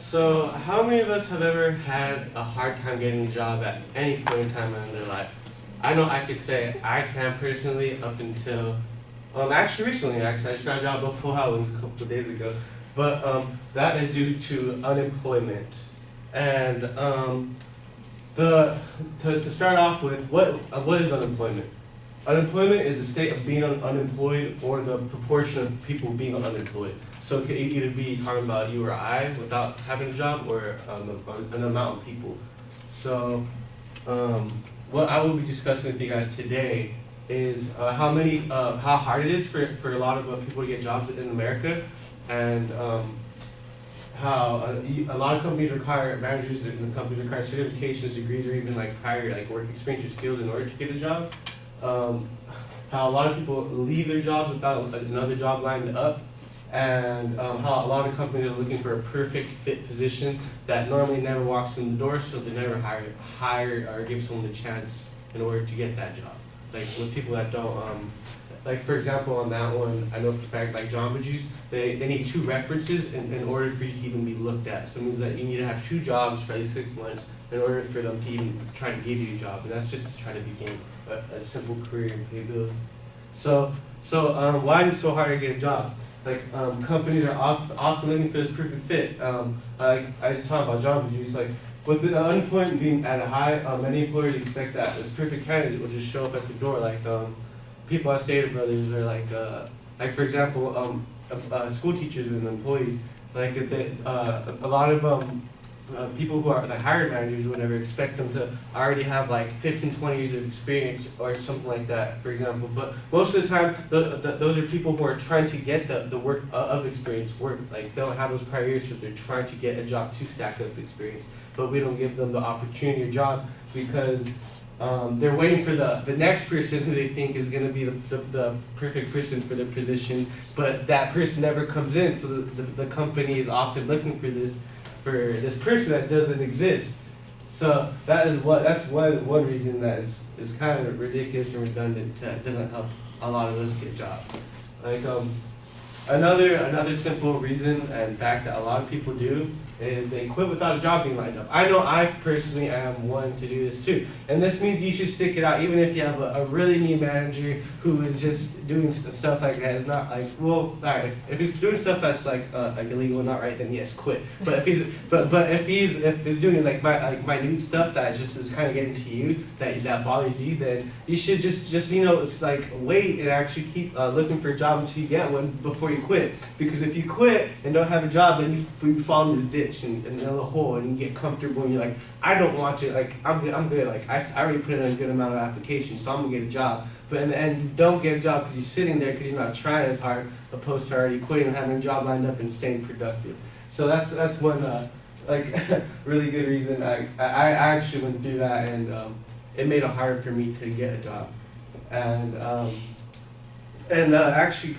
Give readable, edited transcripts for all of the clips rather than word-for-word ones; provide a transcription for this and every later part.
So, how many of us have ever had a hard time getting a job at any point in time in their life? I know I could say I can personally up until, actually recently, I just got a job before I was a couple of days ago, but that is due to unemployment. And to start off with, what is unemployment? Unemployment is the state of being unemployed or the proportion of people being unemployed. So it could either be talking about you or I without having a job, or an amount of people. So what I will be discussing with you guys today is how hard it is for a lot of people to get jobs in America, and how a lot of companies require managers, and companies require certifications, degrees, or even like prior work experience or skills in order to get a job. How a lot of people leave their jobs without another job lined up, and how a lot of companies are looking for a perfect fit position that normally never walks in the door, so they never hire or give someone a chance in order to get that job. Like with people that don't, like for example on that one, I know for a fact like Jamba Juice, they need 2 references in order for you to even be looked at. So it means that you need to have 2 jobs for at least 6 months in order for them to even try to give you a job, and that's just to try to begin a simple career and pay bills. So why is it so hard to get a job? Like companies are often looking for this perfect fit. Like I just talked about Jamba Juice. Like with the unemployment being at a high, many employers expect that this perfect candidate will just show up at the door. Like people at Stater Brothers, or like for example, school teachers and employees. Like a lot of people who are the hiring managers would never expect them to already have like 15, 20 years of experience or something like that, for example. But most of the time, those are people who are trying to get the work of experience work. Like they don't have those prior years, so they're trying to get a job to stack up experience. But we don't give them the opportunity or job because they're waiting for the next person who they think is going to be the perfect person for their position. But that person never comes in, so the company is often looking for this person that doesn't exist. So that's one reason that is kind of ridiculous and redundant. That doesn't help a lot of us get jobs. Like another simple reason and fact that a lot of people do is they quit without a job being lined up. I know I personally am one to do this too. And this means you should stick it out even if you have a really new manager who is just doing stuff like that. It's not like, well, all right, if he's doing stuff that's like illegal and not right, then yes, quit. But if he's doing like minute stuff that just is kind of getting to you, that bothers you, then you should just it's like wait and actually keep looking for a job until you get one before you quit. Because if you quit and don't have a job, then you fall in this ditch and in a hole, and you get comfortable and you're like, I don't want it, like I'm good, like I already put in a good amount of applications, so I'm gonna get a job. But in the end, you don't get a job because you're sitting there because you're not trying as hard, opposed to already quitting and having a job lined up and staying productive. So that's one really good reason. I actually went through that, and it made it hard for me to get a job. And actually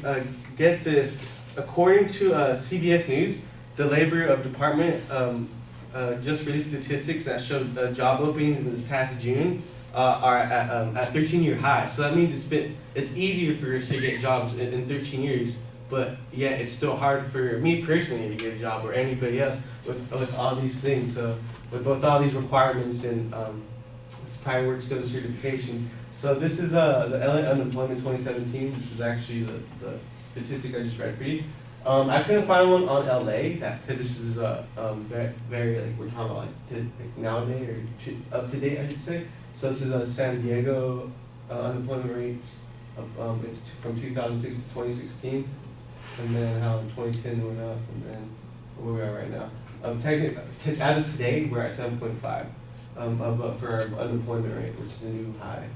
get this, according to CBS News, the Labor Department just released statistics that showed job openings in this past June are at 13-year high. So that means it's easier for us to get jobs in 13 years, but yet it's still hard for me personally to get a job, or anybody else with all these things. So with all these requirements and prior work skills certifications. So this is the LA unemployment 2017. This is actually the statistic I just read for you. I couldn't find one on LA because this is very like we're talking about like nowadays or up to date, I should say. So this is San Diego unemployment rates. It's from 2006 to 2016, and then how in 2010 went up, and then where we are right now. As of today, we're at 7.5 for our unemployment rate, which is a new high.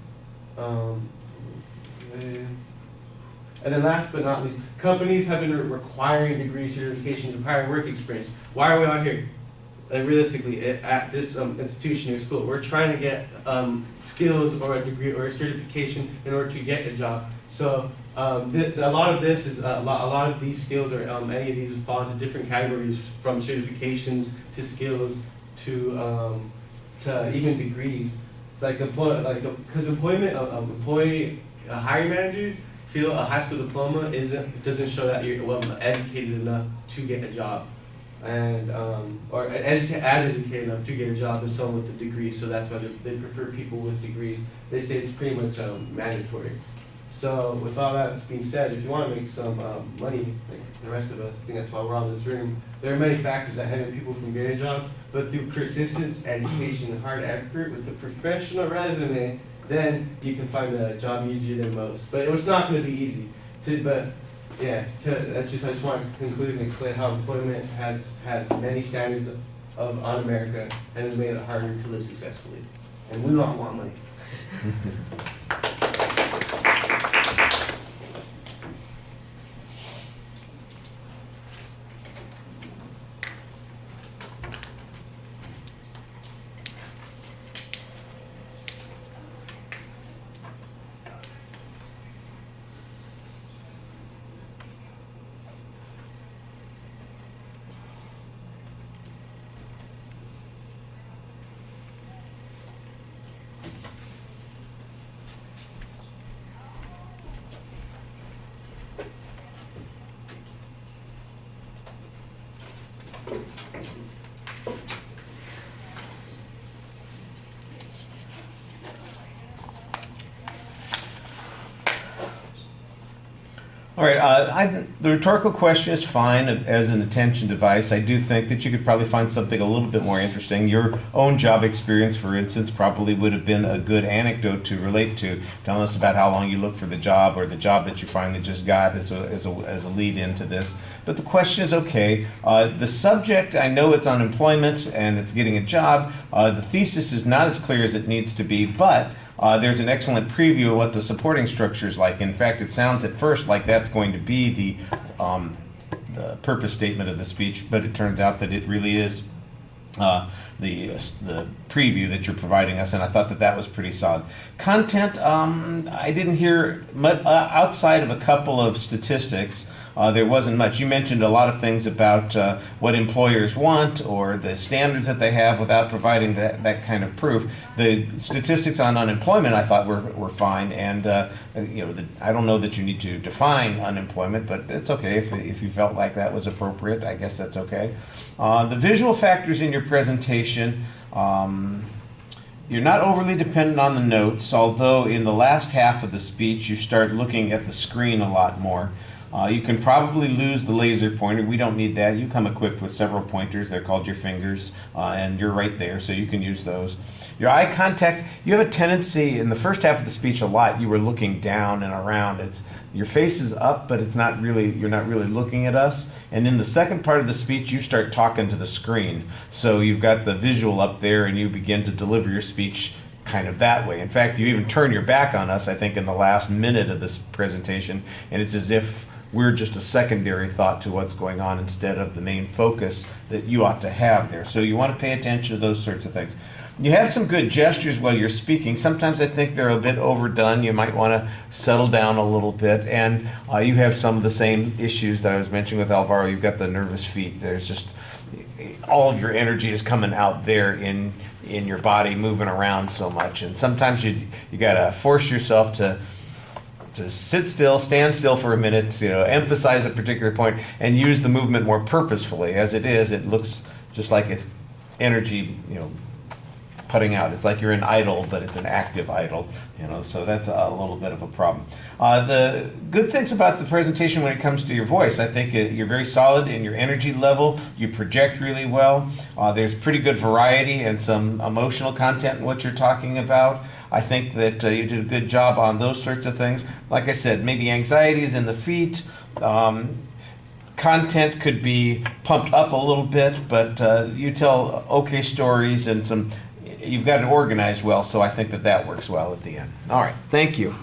And then last but not least, companies have been requiring degree certifications and prior work experience. Why are we out here? Like realistically, at this institution or school, we're trying to get skills or a degree or a certification in order to get a job. So a lot of this is a lot of these skills, or any of these fall into different categories, from certifications to skills to even degrees. It's like because employee hiring managers feel a high school diploma doesn't show that you're well educated enough to get a job. and or as educated enough to get a job as someone with a degree. So that's why they prefer people with degrees. They say it's pretty much mandatory. So with all that being said, if you want to make some money, like the rest of us, I think that's why we're all in this room. There are many factors that hinder people from getting a job, but through persistence, education, and hard effort with a professional resume, then you can find a job easier than most. But it's not going to be easy. I just want to conclude and explain how employment has had many standards on America and has made it harder to live successfully. And we all want money. All right, the rhetorical question is fine as an attention device. I do think that you could probably find something a little bit more interesting. Your own job experience, for instance, probably would have been a good anecdote to relate to, telling us about how long you looked for the job or the job that you finally just got as a lead into this. But the question is okay. The subject, I know it's unemployment and it's getting a job. The thesis is not as clear as it needs to be, but there's an excellent preview of what the supporting structure is like. In fact, it sounds at first like that's going to be the purpose statement of the speech, but it turns out that it really is the preview that you're providing us, and I thought that was pretty solid. Content, I didn't hear much outside of a couple of statistics. There wasn't much. You mentioned a lot of things about what employers want or the standards that they have without providing that kind of proof. The statistics on unemployment I thought were fine, and I don't know that you need to define unemployment, but it's okay if you felt like that was appropriate. I guess that's okay. The visual factors in your presentation, you're not overly dependent on the notes, although in the last half of the speech you start looking at the screen a lot more. You can probably lose the laser pointer. We don't need that. You come equipped with several pointers. They're called your fingers, and you're right there, so you can use those. Your eye contact, you have a tendency in the first half of the speech a lot, you were looking down and around. Your face is up, but you're not really looking at us. And in the second part of the speech, you start talking to the screen. So you've got the visual up there, and you begin to deliver your speech kind of that way. In fact, you even turn your back on us, I think, in the last minute of this presentation, and it's as if we're just a secondary thought to what's going on instead of the main focus that you ought to have there. So you want to pay attention to those sorts of things. You have some good gestures while you're speaking. Sometimes I think they're a bit overdone. You might want to settle down a little bit. And you have some of the same issues that I was mentioning with Alvaro. You've got the nervous feet. There's just all of your energy is coming out there in your body, moving around so much. And sometimes you got to force yourself to sit still, stand still for a minute, emphasize a particular point, and use the movement more purposefully. As it is, it looks just like it's energy, putting out. It's like you're an idle, but it's an active idle, so that's a little bit of a problem. The good things about the presentation when it comes to your voice, I think you're very solid in your energy level. You project really well. There's pretty good variety and some emotional content in what you're talking about. I think that you did a good job on those sorts of things. Like I said, maybe anxieties in the feet. Content could be pumped up a little bit, but you tell okay stories and you've got it organized well, so I think that works well at the end. All right, thank you.